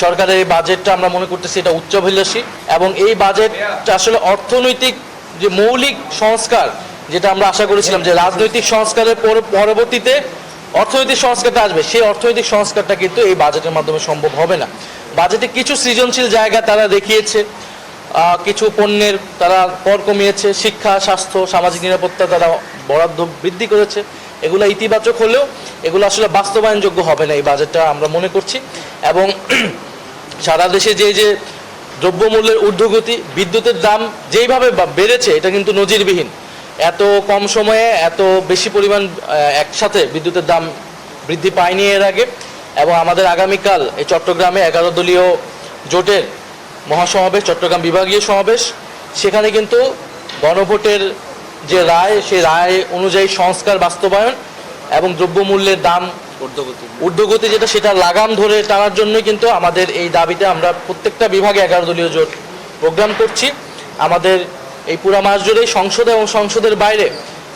সরকারের এই বাজেটটা আমরা মনে করতেছি এটা উচ্চাভিলাষী এবং এই বাজেটটা আসলে অর্থনৈতিক যে মৌলিক সংস্কার যেটা আমরা আশা করেছিলাম যে রাজনৈতিক সংস্কারের পরবর্তীতে অর্থনৈতিক সংস্কারটা আসবে, সেই অর্থনৈতিক সংস্কারটা কিন্তু এই বাজেটের মাধ্যমে সম্ভব হবে না। বাজেটে কিছু সৃজনশীল জায়গা তারা দেখিয়েছে, কিছু পণ্যের তারা কর কমিয়েছে, শিক্ষা, স্বাস্থ্য, সামাজিক নিরাপত্তা তারা বরাদ্দ বৃদ্ধি করেছে। এগুলো ইতিবাচক হলেও এগুলো আসলে বাস্তবায়নযোগ্য হবে না এই বাজেটটা আমরা মনে করছি। এবং সারা দেশে যে দ্রব্যমূল্যের ঊর্ধ্বগতি, বিদ্যুতের দাম যেইভাবে বেড়েছে এটা কিন্তু নজিরবিহীন। এত কম সময়ে এত বেশি পরিমাণ একসাথে বিদ্যুতের দাম বৃদ্ধি পায়নি এর আগে। এবং আমাদের আগামীকাল এই চট্টগ্রামে 11 দলীয় জোটের মহাসমাবেশ, চট্টগ্রাম বিভাগীয় সমাবেশ, সেখানে কিন্তু গণভোটের যে রায় সেই রায় অনুযায়ী সংস্কার বাস্তবায়ন এবং দ্রব্যমূল্যের দাম ঊর্ধ্বগতি যেটা সেটা লাগাম ধরে টানার জন্যই কিন্তু আমাদের এই দাবিতে আমরা প্রত্যেকটা বিভাগে 11 দলীয় জোট প্রোগ্রাম করছি। আমাদের এই পুরা মাস জুড়েই সংসদে এবং সংসদের বাইরে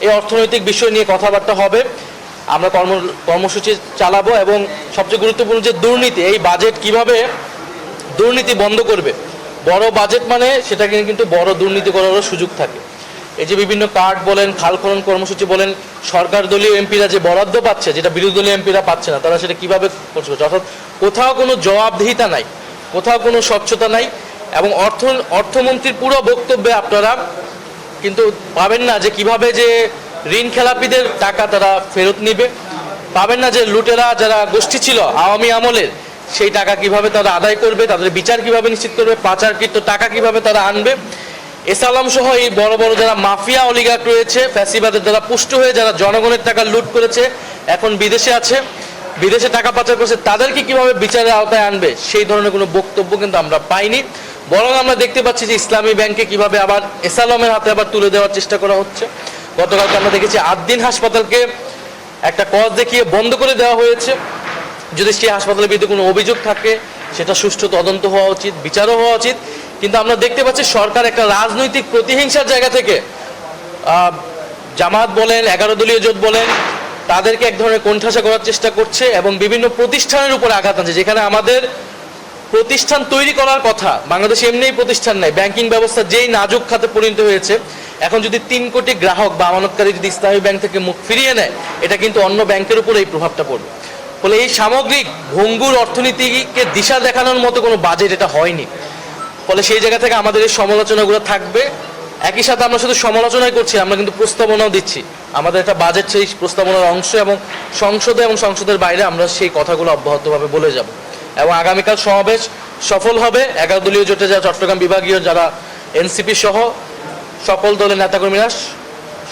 এই অর্থনৈতিক বিষয় নিয়ে কথাবার্তা হবে, আমরা কর্মসূচি চালাবো। এবং সবচেয়ে গুরুত্বপূর্ণ যে দুর্নীতি, এই বাজেট কিভাবে দুর্নীতি বন্ধ করবে। বড় বাজেট মানে সেটাকে কিন্তু বড় দুর্নীতি করারও সুযোগ থাকে। এই যে বিভিন্ন কার্ড বলেন, খাল খনন কর্মসূচি বলেন, সরকার দলীয় এমপিরা যে বরাদ্দ পাচ্ছে যেটা বিরোধী দলীয় এমপিরা পাচ্ছে না, তারা সেটা কীভাবে করছে, অর্থাৎ কোথাও কোনো জবাবদিহিতা নাই, কোথাও কোনো স্বচ্ছতা নাই। এবং অর্থমন্ত্রীর পুরো বক্তব্যে আপনারা কিন্তু পাবেন না যে কিভাবে যে ঋণ খেলাপিদের টাকা তারা ফেরত নিবে, পাবেন না যে লুটেরা যারা গোষ্ঠী ছিল আওয়ামী আমলের সেই টাকা কিভাবে তারা আদায় করবে, তাদের বিচার কিভাবে নিশ্চিত করবে, পাচারকৃত টাকা কিভাবে তারা আনবে। এসালাম সহ এই বড় বড় যারা মাফিয়া অলিগার্ক রয়েছে, ফ্যাসিবাদের দ্বারা পুষ্ট হয়ে যারা জনগণের টাকা লুট করেছে, এখন বিদেশে আছে, বিদেশে টাকা পাচার করেছে, তাদেরকে কিভাবে বিচারের আওতায় আনবে সেই ধরনের কোনো বক্তব্য কিন্তু আমরা পাইনি। বরং আমরা দেখতে পাচ্ছি যে ইসলামী ব্যাংকে কিভাবে আবার এসালামের হাতে আবার তুলে দেওয়ার চেষ্টা করা হচ্ছে। গতকালকে আমরা দেখেছি 8 দিন হাসপাতালকে একটা কজ দেখিয়ে বন্ধ করে দেওয়া হয়েছে। যদি সেই হাসপাতালের বিরুদ্ধে কোনো অভিযোগ থাকে সেটা সুষ্ঠু তদন্ত হওয়া উচিত, বিচারও হওয়া উচিত। কিন্তু আমরা দেখতে পাচ্ছি সরকার একটা রাজনৈতিক প্রতিহিংসার জায়গা থেকে জামাত বলেন, 11 দলীয় জোট বলেন, তাদেরকে এক ধরনের কোণঠাসা করার চেষ্টা করছে এবং বিভিন্ন প্রতিষ্ঠানের উপর আঘাত আনছে। যেখানে আমাদের প্রতিষ্ঠান তৈরি করার কথা, বাংলাদেশে এমনিই প্রতিষ্ঠান নাই, ব্যাংকিং ব্যবস্থা যেই নাজুক খাতে পরিণত হয়েছে, এখন যদি 3 কোটি গ্রাহক বা আমানতকারী যদি ইসলামী ব্যাংক থেকে মুখ ফিরিয়ে নেয়, এটা কিন্তু অন্য ব্যাংকের উপর এই প্রভাবটা পড়বে। ফলে এই সামগ্রিক ভঙ্গুর অর্থনীতিকে দিশা দেখানোর মতো কোনো বাজেট এটা হয়নি। ফলে সেই জায়গা থেকে আমাদের এই সমালোচনাগুলো থাকবে। একই সাথে আমরা শুধু সমালোচনাই করছি, আমরা কিন্তু প্রস্তাবনাও দিচ্ছি। আমাদের একটা বাজেট সেই প্রস্তাবনার অংশ এবং সংসদে এবং সংসদের বাইরে আমরা সেই কথাগুলো অব্যাহতভাবে বলে যাব। এবং আগামীকাল সমাবেশ সফল হবে। 11 দলীয় জোটে যারা চট্টগ্রাম বিভাগীয় যারা এনসিপি সহ সকল দলের নেতাকর্মীরা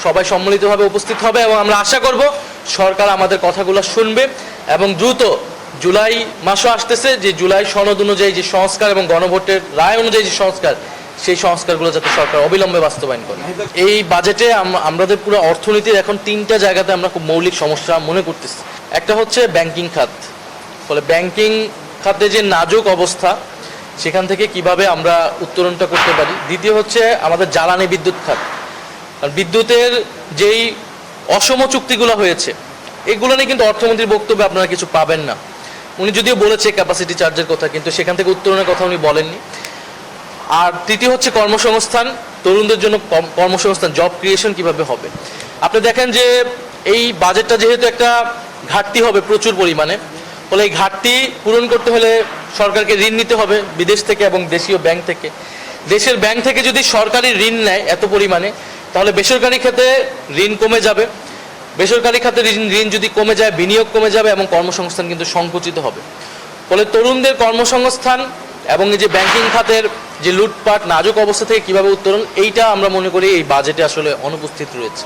সবাই সম্মিলিতভাবে উপস্থিত হবে এবং আমরা আশা করব সরকার আমাদের কথাগুলো শুনবে এবং দ্রুত জুলাই মাসও আসতেছে, যে জুলাই সনদ অনুযায়ী যে সংস্কার এবং গণভোটের রায় অনুযায়ী যে সংস্কার, সেই সংস্কারগুলো যাতে সরকার অবিলম্বে বাস্তবায়ন করে। এই বাজেটে আমাদের পুরো অর্থনীতির এখন 3টা জায়গাতে আমরা খুব মৌলিক সমস্যা মনে করতেছি। একটা হচ্ছে ব্যাংকিং খাত। ফলে ব্যাংকিং খাতে যে নাজুক অবস্থা, সেখান থেকে কিভাবে আমরা উত্তরণটা করতে পারি। দ্বিতীয় হচ্ছে আমাদের জ্বালানি বিদ্যুৎ খাত। কারণ বিদ্যুতের যেই অসম চুক্তিগুলো হয়েছে, এগুলো নিয়ে কিন্তু অর্থমন্ত্রীর বক্তব্যে আপনারা কিছু পাবেন না। উনি যদিও বলেছে ক্যাপাসিটি চার্জের কথা, কিন্তু সেখান থেকে উত্তরণের কথা উনি বলেননি। আর তৃতীয় হচ্ছে কর্মসংস্থান, তরুণদের জন্য কর্মসংস্থান, জব ক্রিয়েশন কিভাবে হবে। আপনি দেখেন যে এই বাজেটটা যেহেতু একটা ঘাটতি হবে প্রচুর পরিমাণে, ফলে এই ঘাটতি পূরণ করতে হলে সরকারকে ঋণ নিতে হবে বিদেশ থেকে এবং দেশীয় ব্যাংক থেকে। দেশের ব্যাংক থেকে যদি সরকারি ঋণ নেয় এত পরিমাণে, তাহলে বেসরকারি খাতে ঋণ কমে যাবে। বেসরকারি খাতে ঋণ যদি কমে যায়, বিনিয়োগ কমে যাবে এবং কর্মসংস্থান কিন্তু সংকুচিত হবে। ফলে তরুণদের কর্মসংস্থান এবং এই যে ব্যাংকিং খাতের যে লুটপাট নাজুক অবস্থা থেকে কিভাবে উত্তরণ, এইটা আমরা মনে করি এই বাজেটে আসলে অনুপস্থিত রয়েছে।